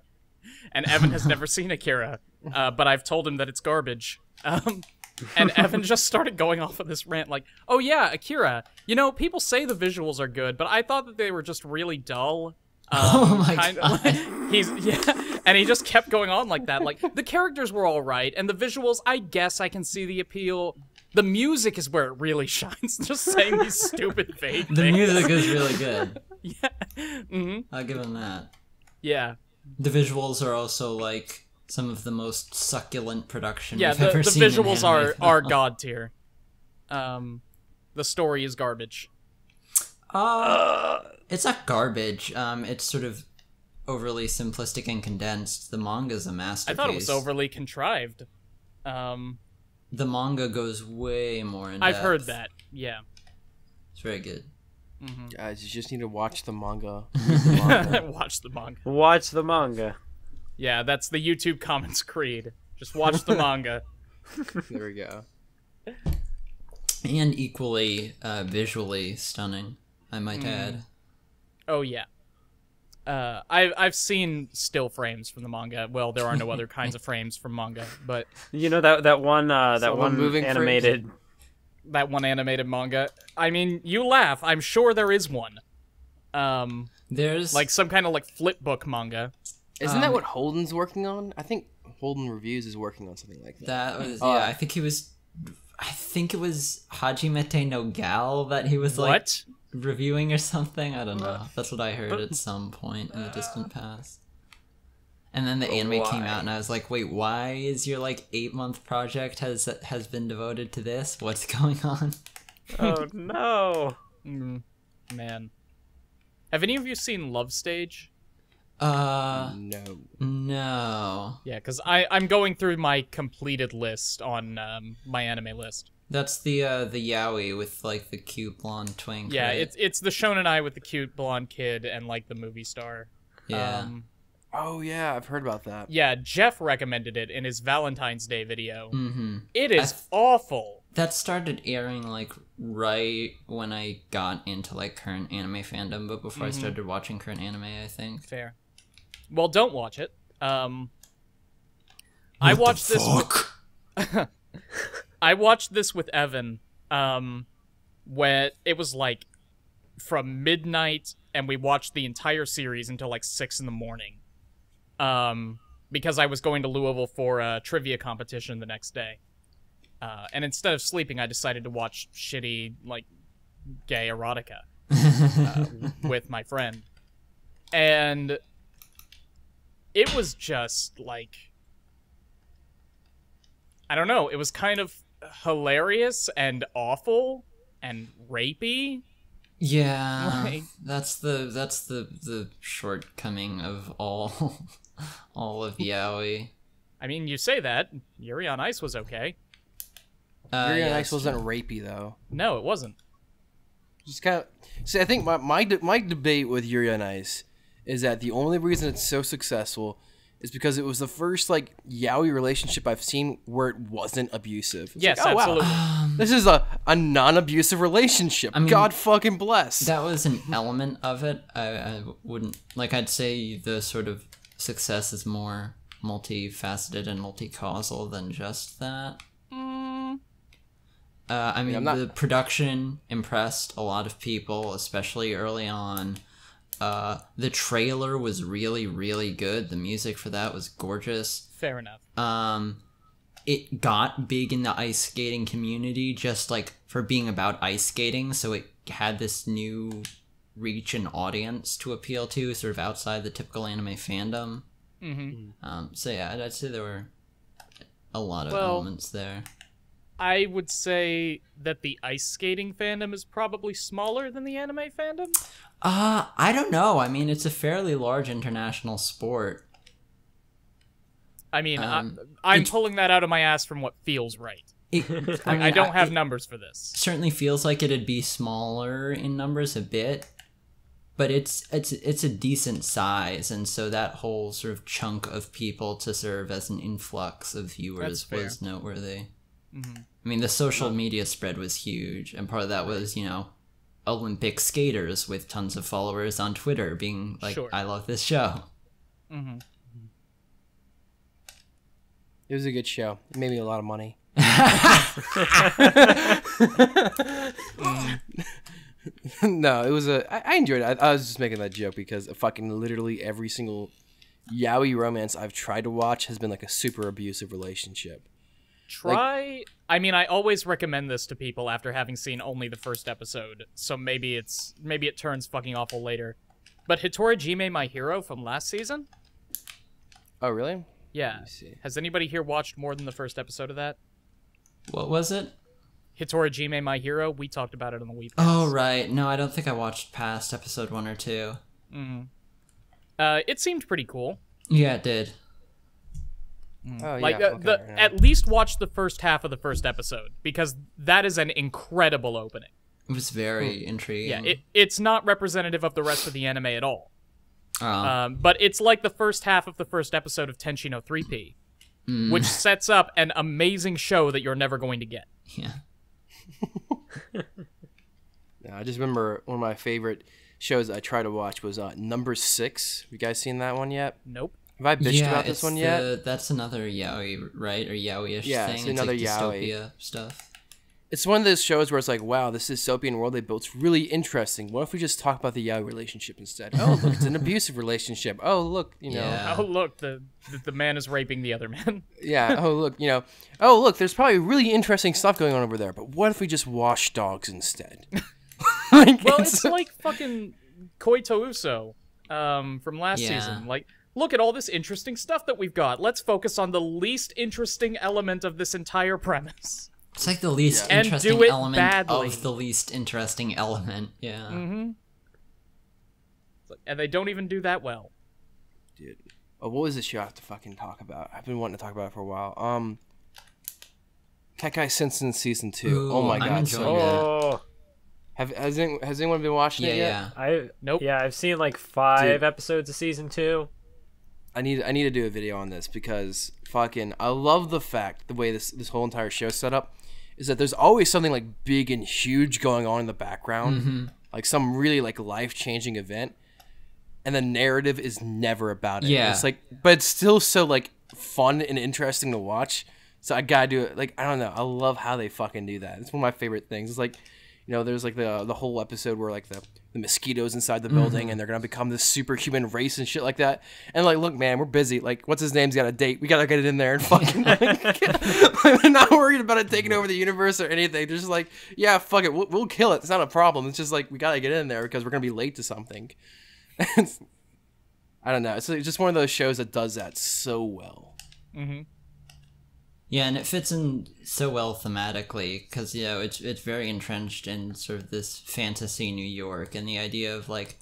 and Evan has never seen Akira, but I've told him that it's garbage. And Evan just started going off of this rant like, "Oh yeah, Akira. You know, people say the visuals are good, but I thought that they were just really dull." Oh my god. Like, and he just kept going on like that. Like the characters were all right, and the visuals, I guess I can see the appeal. The music is where it really shines. Just saying these stupid vague The things. music is really good. Yeah. Mm-hmm. I'll give him that. Yeah. The visuals are also like some of the most succulent production Yeah, we've the ever seen in visuals anime. are god tier. The story is garbage. It's not garbage. It's sort of overly simplistic and condensed. The manga's a masterpiece. I thought it was overly contrived. The manga goes way more in depth. I've heard that. Yeah. It's very good. Guys, you just need to watch the manga. Watch the manga. Watch the manga. Yeah, that's the YouTube comments creed. Just watch the manga. There we go. And equally visually stunning, I might add. Oh yeah. I've seen still frames from the manga. Well, there are no other kinds of frames from manga, but You know that one moving animated. that one animated manga. I mean, you laugh. I'm sure there is one. There's Like some kind of like flip book manga. Isn't that what Holden's working on? I think Holden Reviews is working on something like that. that was I think it was Hajimete no Gal that he was like What? reviewing or something. I don't know. That's what I heard at some point in the distant past. And then the anime came out, and I was like, "Wait, why is your like 8-month project has been devoted to this? What's going on?" Oh no! Man. Have any of you seen Love Stage? No. No. Yeah, because I'm going through my completed list on my anime list. That's the yaoi with like the cute blonde twink. Yeah, right? it's the shonen ai with the cute blonde kid and like the movie star. Yeah. Oh yeah, I've heard about that. Yeah, Jeff recommended it in his Valentine's Day video. Mm-hmm. It is awful. That started airing like right when I got into like current anime fandom, but before I started watching current anime, I think. Fair. Well, don't watch it. I watched this. I watched this with Evan. When it was like from midnight, and we watched the entire series until like 6 a.m. Because I was going to Louisville for a trivia competition the next day. And instead of sleeping, I decided to watch shitty, like, gay erotica with my friend. And it was just, like, I don't know, it was kind of hilarious and awful and rapey. Yeah, Like- that's the shortcoming of all of yaoi. I mean, you say that. Yuri on Ice was okay. Yuri on yeah, Ice wasn't rapey though. No, it wasn't. Just kind of. See, I think my debate with Yuri on Ice is that the only reason it's so successful is because it was the first like yaoi relationship I've seen where it wasn't abusive. It's Yes, like, oh, absolutely. Wow. This is a non-abusive relationship. mean, God fucking bless. That was an element of it. I wouldn't like. I'd say the sort of success is more multifaceted and multi-causal than just that. I mean, the production impressed a lot of people, especially early on. The trailer was really, really good. The music for that was gorgeous. Fair enough. It got big in the ice skating community just like for being about ice skating, so it had this new reach and audience to appeal to, sort of outside the typical anime fandom. Mm-hmm. So yeah, I'd say there were a lot of Well, elements there. I would say that the ice skating fandom is probably smaller than the anime fandom. I don't know. I mean, it's a fairly large international sport. I mean, I'm pulling that out of my ass from what feels right. I don't have numbers for this. Certainly feels like it'd be smaller in numbers a bit, but it's a decent size, and so that whole sort of chunk of people to serve as an influx of viewers was noteworthy. Mm-hmm. I mean, the social media spread was huge, and part of that was, Olympic skaters with tons of followers on Twitter being like, I love this show. Mm-hmm. It was a good show. It made me a lot of money. No, it was I enjoyed it. I was just making that joke because fucking literally every single yaoi romance I've tried to watch has been like a super abusive relationship. I mean, I always recommend this to people after having seen only the first episode, so maybe it turns fucking awful later. But Hitorajime My Hero from last season? Oh, really? Yeah. Has anybody here watched more than the first episode of that? What was it? Hitorajime My Hero. We talked about it on the Weepcast. Oh, right. No, I don't think I watched past episode 1 or 2. Mm-hmm. It seemed pretty cool. Yeah, it did. Oh, like, yeah. At least watch the first half of the first episode, because that is an incredible opening. It was very intriguing. Yeah, it's not representative of the rest of the anime at all. But it's like the first half of the first episode of Tenshi no 3P, which sets up an amazing show that you're never going to get. Yeah. Yeah, I just remember one of my favorite shows I tried to watch was Number 6. You guys seen that one yet? Nope. Have I bitched about this one yet? That's another yaoi, right? Or yaoi-ish thing. It's another like yaoi dystopia stuff. It's one of those shows where it's like, wow, this dystopian world they built's really interesting. What if we just talk about the yaoi relationship instead? Oh, look, it's an abusive relationship. Oh, look, Yeah. Oh, look, the man is raping the other man. Yeah. Oh, look, oh, look, there's probably really interesting stuff going on over there. But what if we just wash dogs instead? Well, it's like fucking Koito Uso from last season. Like, look at all this interesting stuff that we've got. Let's focus on the least interesting element of this entire premise. It's like the least interesting element of the least interesting element. Yeah. Mm-hmm. And they don't even do that well. Dude. Oh, what was this show I have to fucking talk about? I've been wanting to talk about it for a while. Kekai Sensen Season 2. Ooh, oh my god, so good. Oh, Has anyone been watching it yet? Yeah. Nope. Yeah, I've seen like 5 episodes of Season 2. I need to do a video on this because fucking I love the fact the way this whole entire show's set up is that there's always something like big and huge going on in the background, like some really like life-changing event, and the narrative is never about it. Yeah. It's like, but it's still so like fun and interesting to watch. So I gotta do it. Like, I don't know. I love how they fucking do that. It's one of my favorite things. It's like, there's like the whole episode where like the mosquitoes inside the building and they're gonna become this superhuman race and shit like that. And like, look, man, we're busy. Like, what's his name's got a date. We gotta get it in there and fucking. They're not worried about it taking over the universe or anything. They're just like, yeah, fuck it, we'll kill it. It's not a problem. It's just like we gotta get it in there because we're gonna be late to something. I don't know. It's just one of those shows that does that so well. Mm-hmm. Yeah, and it fits in so well thematically because it's very entrenched in sort of this fantasy New York and the idea of like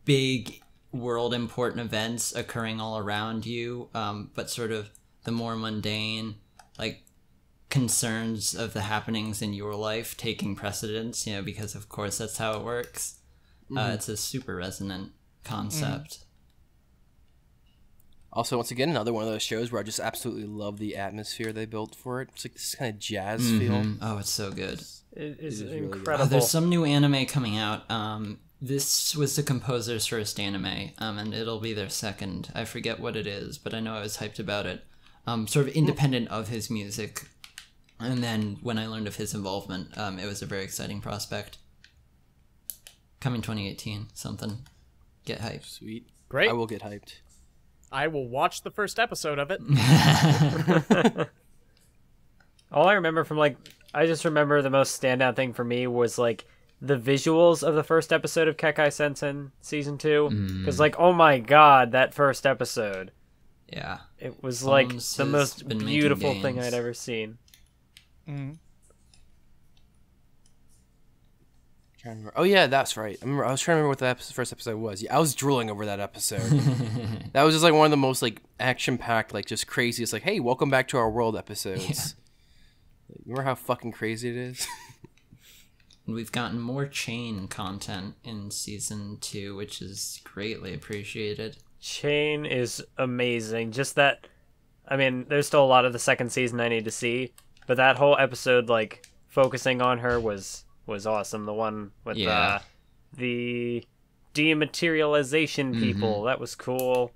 big world important events occurring all around you, but sort of the more mundane like concerns of the happenings in your life taking precedence. Because of course that's how it works. It's a super resonant concept. Also, once again, another one of those shows where I just absolutely love the atmosphere they built for it. It's like this kind of jazz feel. Oh, it's so good. It is incredible. Really there's some new anime coming out. This was the composer's first anime, and it'll be their second. I forget what it is, but I know I was hyped about it. Sort of independent of his music. And then when I learned of his involvement, it was a very exciting prospect. Coming 2018, something. Get hyped. Sweet. Great. I will get hyped. I will watch the first episode of it. All I remember from I just remember the most standout thing for me was like the visuals of the first episode of Kekai Sensen Season 2. Because oh my god, that first episode. Yeah. It was Someone the most been making beautiful thing gains. I'd ever seen. Mm-hmm. Trying to remember. Oh yeah, that's right. I was trying to remember what the first episode was. Yeah, I was drooling over that episode. That was just like one of the most like action-packed, like just craziest. Like, hey, welcome back to our world episodes. Yeah. Remember how fucking crazy it is? We've gotten more chain content in season 2, which is greatly appreciated. Chain is amazing. Just that, I mean, there's still a lot of the second season I need to see, but that whole episode, like, focusing on her was awesome. The one with the dematerialization people, that was cool.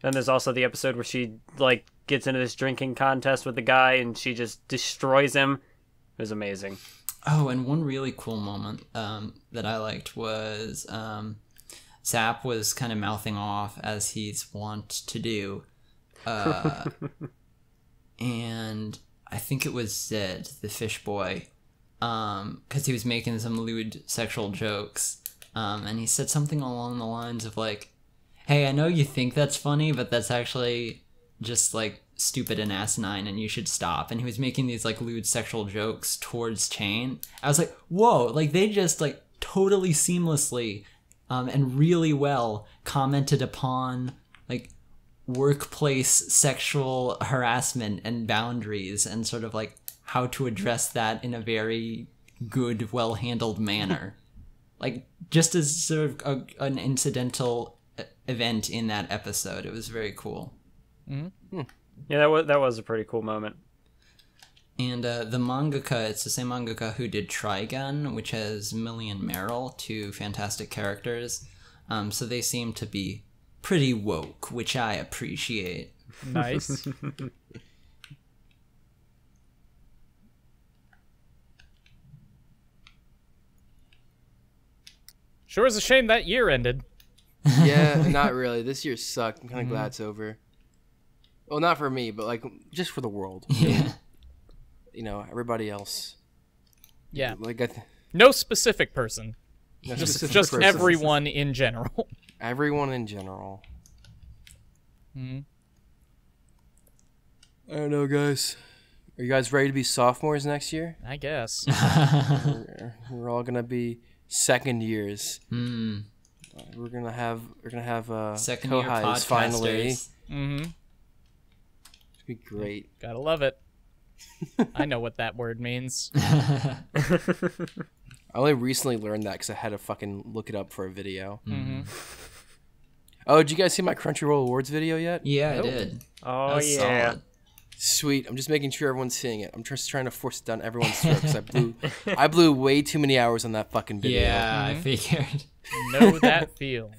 Then there's also the episode where she, like, gets into this drinking contest with the guy and she just destroys him. It was amazing. Oh, and one really cool moment that I liked was Zap was kind of mouthing off as he's wont to do. And I think it was Zed, the fish boy, because he was making some lewd sexual jokes. And he said something along the lines of like, hey, I know you think that's funny, but that's actually just like stupid and asinine and you should stop. And he was making these like lewd sexual jokes towards Chain. I was like, whoa, like they just like totally seamlessly and really well commented upon like workplace sexual harassment and boundaries and sort of like how to address that in a very good, well-handled manner. Like just as sort of an incidental event in that episode. It was very cool. Mm-hmm. Yeah, that was a pretty cool moment. And the mangaka, it's the same mangaka who did Trigun, which has Millie and Meryl, two fantastic characters. So they seem to be pretty woke, which I appreciate. Nice. Sure is a shame that year ended. Yeah, not really. This year sucked. I'm kind of glad it's over. Well, not for me, but like just for the world. Yeah. You know, everybody else. Yeah. Like no specific person. No Just person. everyone in general. Everyone in general. Mm-hmm. I don't know, guys. Are you guys ready to be sophomores next year? I guess. We're all gonna be second years. Hmm. We're gonna have Second year Kohais finally. Mm-hmm. It'll be great. Gotta love it. I know what that word means. I only recently learned that because I had to fucking look it up for a video. Mm-hmm. Oh, did you guys see my Crunchyroll Awards video yet? Yeah, Nope. I did. Oh, That's yeah. solid. Sweet. I'm just making sure everyone's seeing it. I'm just trying to force it down everyone's throat because I blew way too many hours on that fucking video. Yeah, I figured. Know that feel.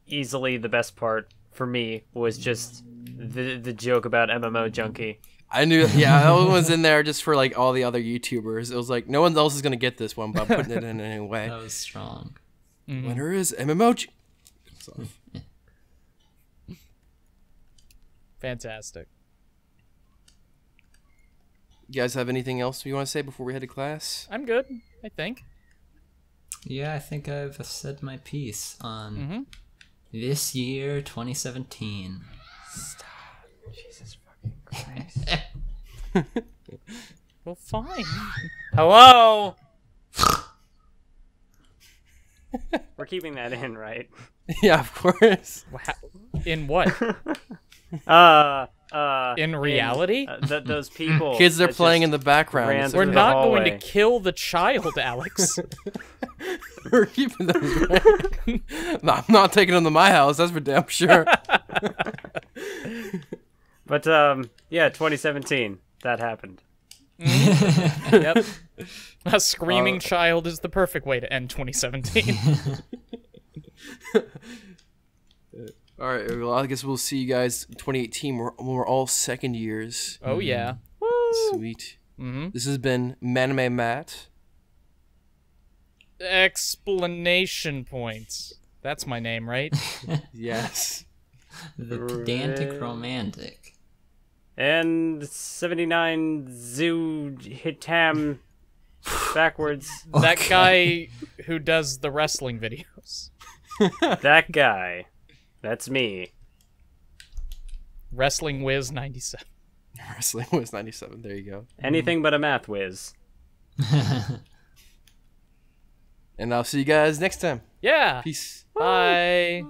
Easily the best part for me was just the joke about MMO Junkie. I knew, yeah, that one was in there just for like all the other YouTubers. It was like no one else is gonna get this one, but I'm putting it in anyway. That was strong. Mm-hmm. Winner is MMO. Fantastic. You guys have anything else you want to say before we head to class? I'm good, I think. Yeah, I think I've said my piece on Mm-hmm. this year, 2017. Stop. Jesus fucking Christ. Well, fine. Hello? We're keeping that in, right? Yeah, of course. In what? In reality? Those people. Kids are that playing just in the background. ran It's through We're the not going hallway. to kill the child, Alex. We're keeping those. No, I'm not taking them to my house. That's for damn sure. But yeah, 2017. That happened. Yep. A screaming child is the perfect way to end 2017. All right. Well, I guess we'll see you guys in 2018. We're all second years. Oh, yeah. Sweet. Mm-hmm. This has been Manime Matt. Explanation points. That's my name, right? Yes. The Pedantic Romantic. And 79 Zoo Hitam backwards. That guy who does the wrestling videos. That guy. That's me. Wrestling Wiz 97. Wrestling Whiz 97. There you go. Anything but a math whiz. And I'll see you guys next time. Yeah. Peace. Bye.